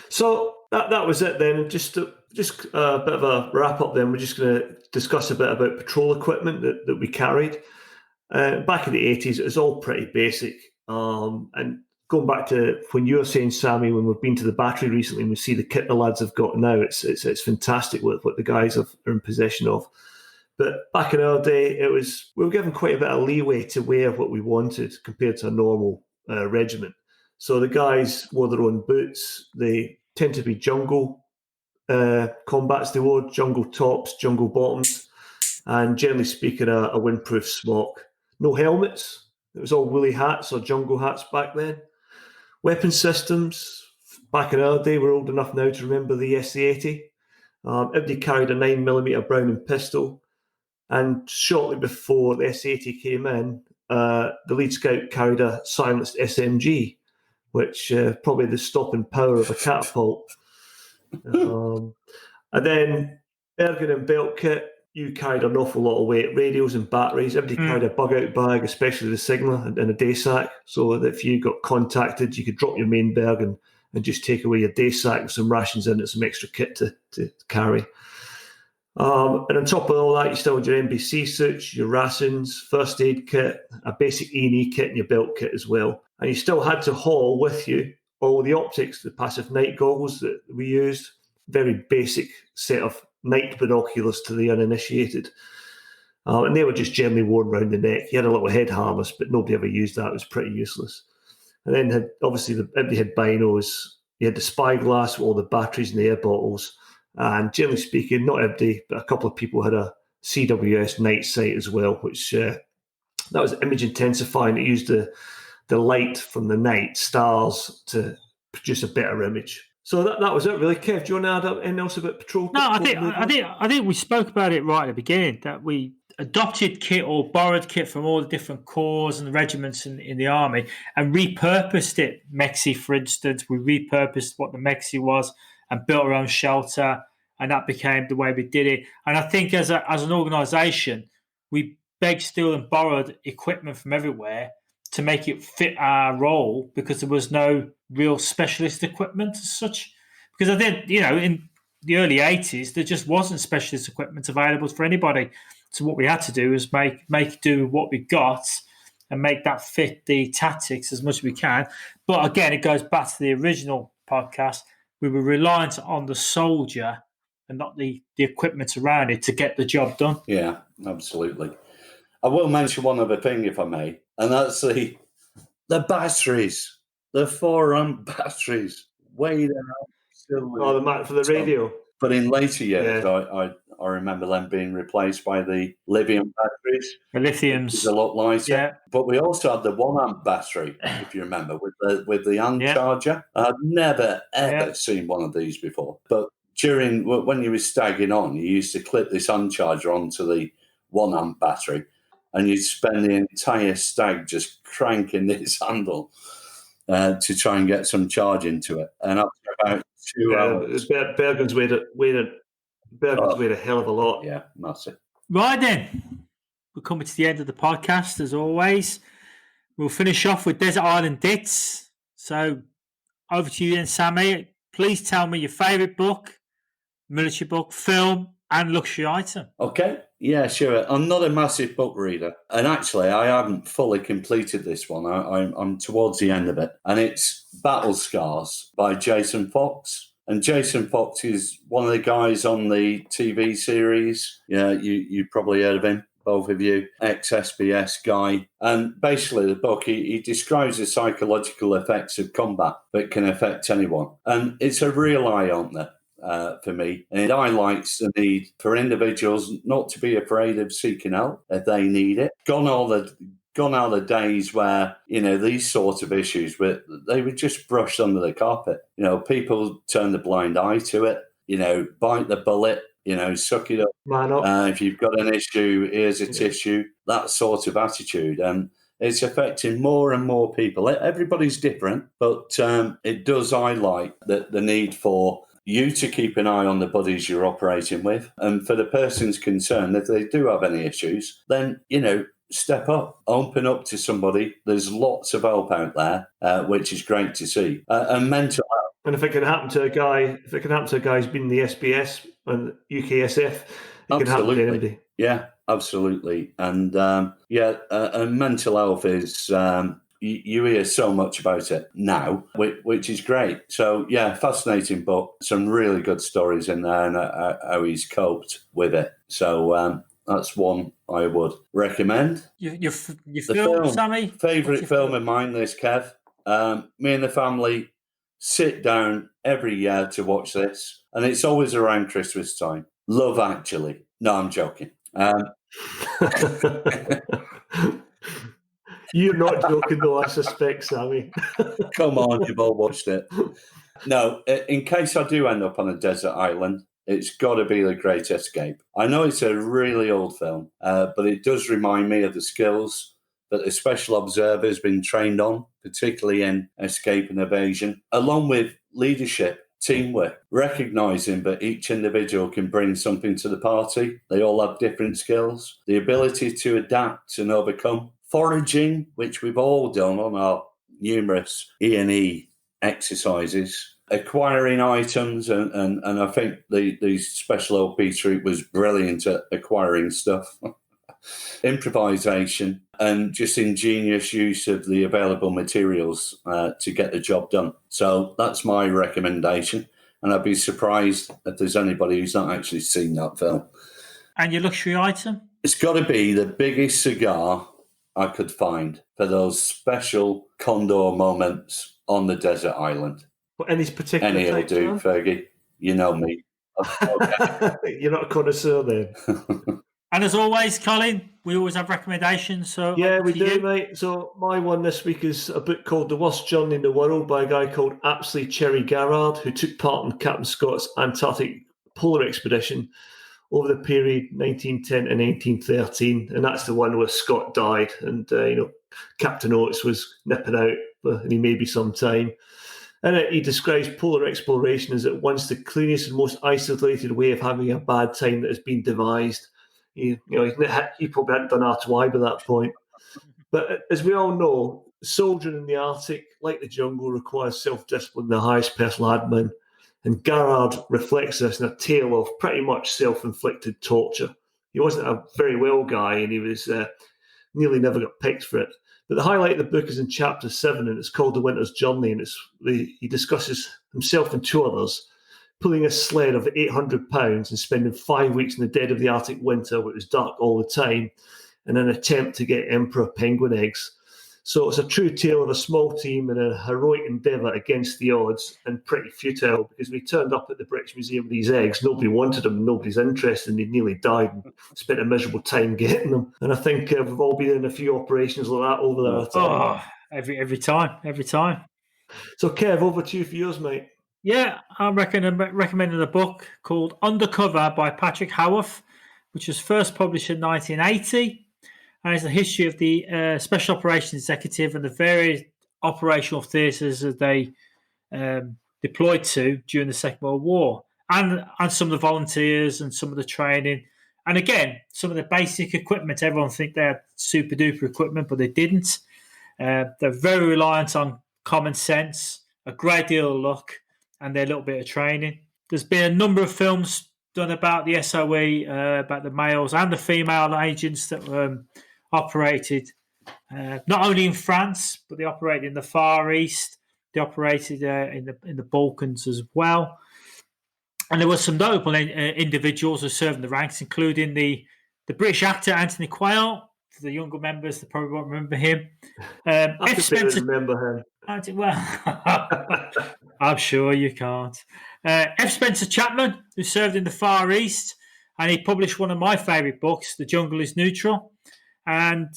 So that was it then. Just a bit of a wrap up then. We're just going to discuss a bit about patrol equipment that we carried. Back in the 80s, it was all pretty basic. And going back to when you were saying, Sammy, when we've been to the battery recently and we see the kit the lads have got now, it's fantastic what the guys are in possession of. But back in our day, we were given quite a bit of leeway to wear what we wanted compared to a normal regiment. So the guys wore their own boots. They tend to be jungle combats. They wore jungle tops, jungle bottoms, and generally speaking, a windproof smock. No helmets. It was all woolly hats or jungle hats back then. Weapon systems. Back in our day, we're old enough now to remember the SC-80. Everybody carried a 9mm Browning pistol. And shortly before the S80 came in, the lead scout carried a silenced SMG, which probably the stopping power of a catapult. And then Bergen and belt kit, you carried an awful lot of weight, radios and batteries. Everybody carried a bug-out bag, especially the Sigma, and a day sack, so that if you got contacted, you could drop your main berg and just take away your day sack with some rations in it, some extra kit to carry. And on top of all that, you still had your NBC suits, your rations, first aid kit, a basic E&E kit, and your belt kit as well. And you still had to haul with you all the optics, the passive night goggles that we used, very basic set of night binoculars to the uninitiated. And they were just generally worn around the neck. You had a little head harness, but nobody ever used that. It was pretty useless. And then everybody had binos. You had the spyglass with all the batteries and the air bottles. And generally speaking, not everybody, but a couple of people had a CWS night sight as well, which that was image intensifying. It used the light from the night stars to produce a better image. So that was it, really. Kev, do you want to add anything else about Petrol? No, I think we spoke about it right at the beginning, that we adopted kit or borrowed kit from all the different corps and regiments in the army and repurposed it. MEXE, for instance, we repurposed what the MEXE was and built our own shelter, and that became the way we did it. And I think as an organisation, we begged, steal and borrowed equipment from everywhere to make it fit our role, because there was no real specialist equipment as such. Because I think, in the early 80s, there just wasn't specialist equipment available for anybody. So what we had to do is make do with what we got and make that fit the tactics as much as we can. But again, it goes back to the original podcast. We were reliant on the soldier and not the equipment around it to get the job done. Yeah, absolutely. I will mention one other thing, if I may, and that's the batteries, the 4-amp batteries. Weighed absolutely. Oh, the mat for the radio. But in later years, I remember them being replaced by the lithium batteries. The lithiums. A lot lighter. Yeah. But we also had the 1-amp battery, if you remember, with the hand charger. I'd never, ever seen one of these before. But when you were stagging on, you used to clip this hand charger onto the 1-amp battery, and you'd spend the entire stag just cranking this handle to try and get some charge into it. And after about 2 hours... Bergen's weighed a hell of a lot. Yeah, massive. Right then, we're coming to the end of the podcast, as always. We'll finish off with Desert Island Dits. So, over to you then, Sammy. Please tell me your favourite book, military book, film, and luxury item. Okay, yeah, sure. I'm not a massive book reader, and actually I haven't fully completed this one. I'm towards the end of it, and it's Battle Scars by Jason Fox. And Jason Fox is one of the guys on the TV series. Yeah, you probably heard of him, both of you, ex-SBS guy. And basically the book, he describes the psychological effects of combat that can affect anyone. And it's a real eye-opener. For me, and it highlights the need for individuals not to be afraid of seeking help if they need it. Gone are the days where these sorts of issues, but they were just brushed under the carpet. People turn the blind eye to it. Bite the bullet. Suck it up. Man up. If you've got an issue, here's a tissue. That sort of attitude, and it's affecting more and more people. Everybody's different, but it does highlight the need for you to keep an eye on the buddies you're operating with. And for the persons concerned, if they do have any issues, then, step up, open up to somebody. There's lots of help out there, which is great to see. And mental health. And if it can happen to a guy, who's been in the SBS and UKSF, it can happen to anybody. Yeah, absolutely. And and mental health is... You hear so much about it now, which is great. So, yeah, fascinating book. Some really good stories in there and how he's coped with it. So that's one I would recommend. Your film, Sammy? Favourite film of mine, this, Kev. Me and the family sit down every year to watch this, and it's always around Christmas time. Love Actually. No, I'm joking. You're not joking, though, I suspect, Sammy. Come on, you've all watched it. No, in case I do end up on a desert island, It's got to be The Great Escape. I know it's a really old film, but it does remind me of the skills that the special observer has been trained on, particularly in escape and evasion, along with leadership, teamwork, recognising that each individual can bring something to the party. They all have different skills, the ability to adapt and overcome, foraging, which we've all done on our numerous E&E exercises, acquiring items, and I think the special OP troop was brilliant at acquiring stuff. Improvisation and just ingenious use of the available materials to get the job done. So that's my recommendation, and I'd be surprised if there's anybody who's not actually seen that film. And your luxury item? It's got to be the biggest cigar I could find for those special condor moments on the desert island. What, any particular Any'll type, do, man? Fergie. You know me. You're not a connoisseur then. And as always, Colin, we always have recommendations. So Yeah, over we to do, you. mate. So my one this week is a book called The Worst Journey in the World by a guy called Apsley Cherry Garrard, who took part in Captain Scott's Antarctic polar expedition over the period 1910 and 1913. And that's the one where Scott died and, Captain Oates was nipping out, and he may be some time. And he describes polar exploration as at once the cleanest and most isolated way of having a bad time that has been devised. He probably hadn't done R2I by that point. But as we all know, soldiering in the Arctic, like the jungle, requires self-discipline, the highest personal admin. And Garrard reflects this in a tale of pretty much self-inflicted torture. He wasn't a very well guy, and he was nearly never got picked for it. But the highlight of the book is in chapter 7, and it's called The Winter's Journey, and he discusses himself and two others pulling a sled of 800 pounds and spending 5 weeks in the dead of the Arctic winter, where it was dark all the time, in an attempt to get emperor penguin eggs. So it's a true tale of a small team in a heroic endeavour against the odds, and pretty futile, because we turned up at the British Museum with these eggs. Nobody wanted them, nobody's interested, and they nearly died and spent a miserable time getting them. And I think we've all been in a few operations like that over there. Oh, every time. So Kev, over to you for yours, mate. Yeah, I'm recommending a book called Undercover by Patrick Howarth, which was first published in 1980. And it's the history of the Special Operations Executive and the various operational theatres that they deployed to during the Second World War, and some of the volunteers and some of the training. And again, some of the basic equipment. Everyone think they had super duper equipment, but they didn't. They're very reliant on common sense, a great deal of luck, and their little bit of training. There's been a number of films done about the SOE, about the males and the female agents that operated not only in France, but they operated in the Far East. They operated in the Balkans as well. And there were some notable individuals who served in the ranks, including the British actor Anthony Quayle. For the younger members, they probably won't remember him. I remember him. Well, I'm sure you can't. F. Spencer Chapman, who served in the Far East, and he published one of my favourite books, The Jungle is Neutral. And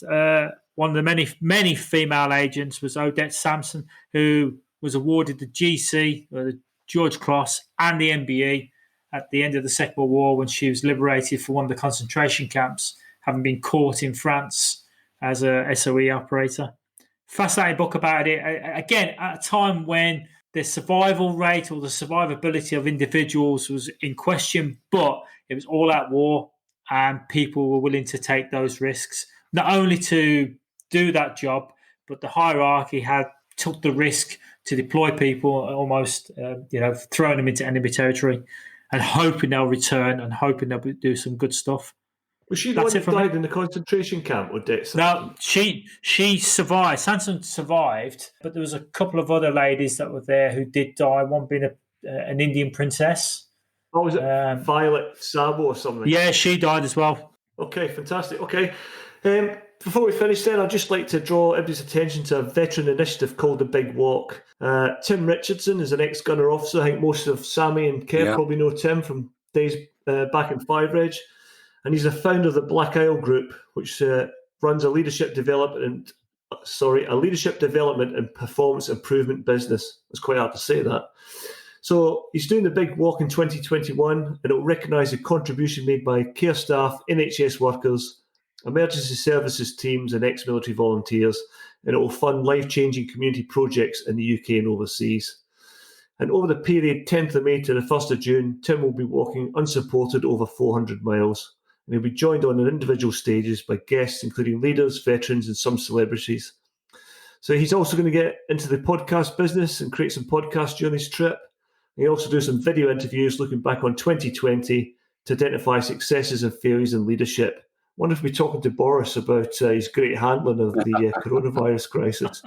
one of the many female agents was Odette Sampson, who was awarded the GC, or the George Cross, and the MBE at the end of the Second World War when she was liberated from one of the concentration camps, having been caught in France as a SOE operator. Fascinating book about it. Again, at a time when the survival rate or the survivability of individuals was in question, but it was all out war and people were willing to take those risks, not only to do that job, but the hierarchy took the risk to deploy people, almost throwing them into enemy territory and hoping they'll return and hoping they'll do some good stuff. Was she the one who died in the concentration camp with dits? No, she survived. Sanson survived, but there was a couple of other ladies that were there who did die, one being an Indian princess. Oh, was it Violet Sabo or something? Yeah, she died as well. Okay, fantastic. Okay. Before we finish then, I'd just like to draw everybody's attention to a veteran initiative called The Big Walk. Tim Richardson is an ex-gunner officer. I think most of Sammy and Kev probably know Tim from days back in Five Reg. And he's a founder of the Black Isle Group, which runs a leadership development and performance improvement business. It's quite hard to say that. So he's doing the big walk in 2021, and it'll recognise the contribution made by care staff, NHS workers, emergency services teams and ex-military volunteers, and it will fund life-changing community projects in the UK and overseas. And over the period 10th of May to the 1st of June, Tim will be walking unsupported over 400 miles. And he'll be joined on individual stages by guests, including leaders, veterans, and some celebrities. So he's also going to get into the podcast business and create some podcasts during his trip. And he'll also do some video interviews looking back on 2020 to identify successes and failures in leadership. I wonder if we're talking to Boris about his great handling of the coronavirus crisis.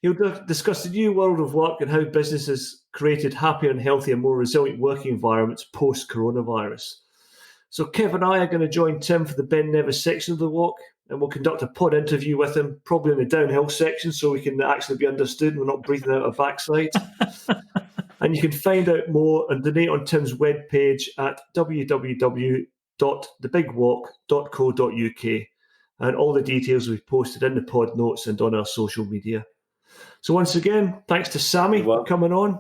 He'll discuss the new world of work and how business has created happier and healthier, more resilient working environments post-coronavirus. So Kev and I are going to join Tim for the Ben Nevis section of the walk, and we'll conduct a pod interview with him, probably in the downhill section, so we can actually be understood and we're not breathing out our backside. And you can find out more and donate on Tim's webpage at www.thebigwalk.co.uk. And all the details we've posted in the pod notes and on our social media. So once again, thanks to Sammy for coming on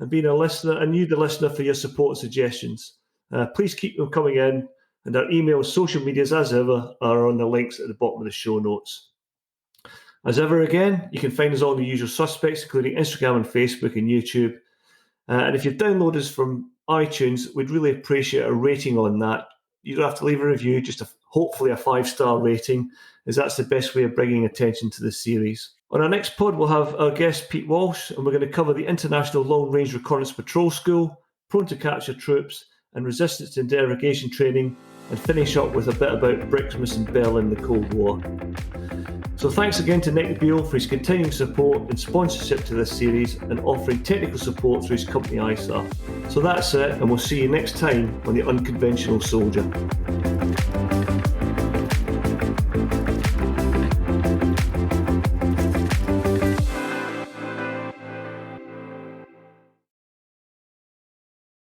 and being a listener, and you, the listener, for your support and suggestions. Please keep them coming in, and our emails, social medias, as ever, are on the links at the bottom of the show notes. As ever, again, you can find us all the usual suspects, including Instagram and Facebook and YouTube. And if you've downloaded us from iTunes, we'd really appreciate a rating on that. You don't have to leave a review, just hopefully a 5-star rating, as that's the best way of bringing attention to the series. On our next pod, we'll have our guest Pete Walsh, and we're going to cover the International Long Range Reconnaissance Patrol School, Prone to Capture Troops, and Resistance to Interrogation Training, and finish up with a bit about Brixmas and Berlin in the Cold War. So thanks again to Nick Beale for his continuing support and sponsorship to this series, and offering technical support through his company ISARR. So that's it, and we'll see you next time on The Unconventional Soldier.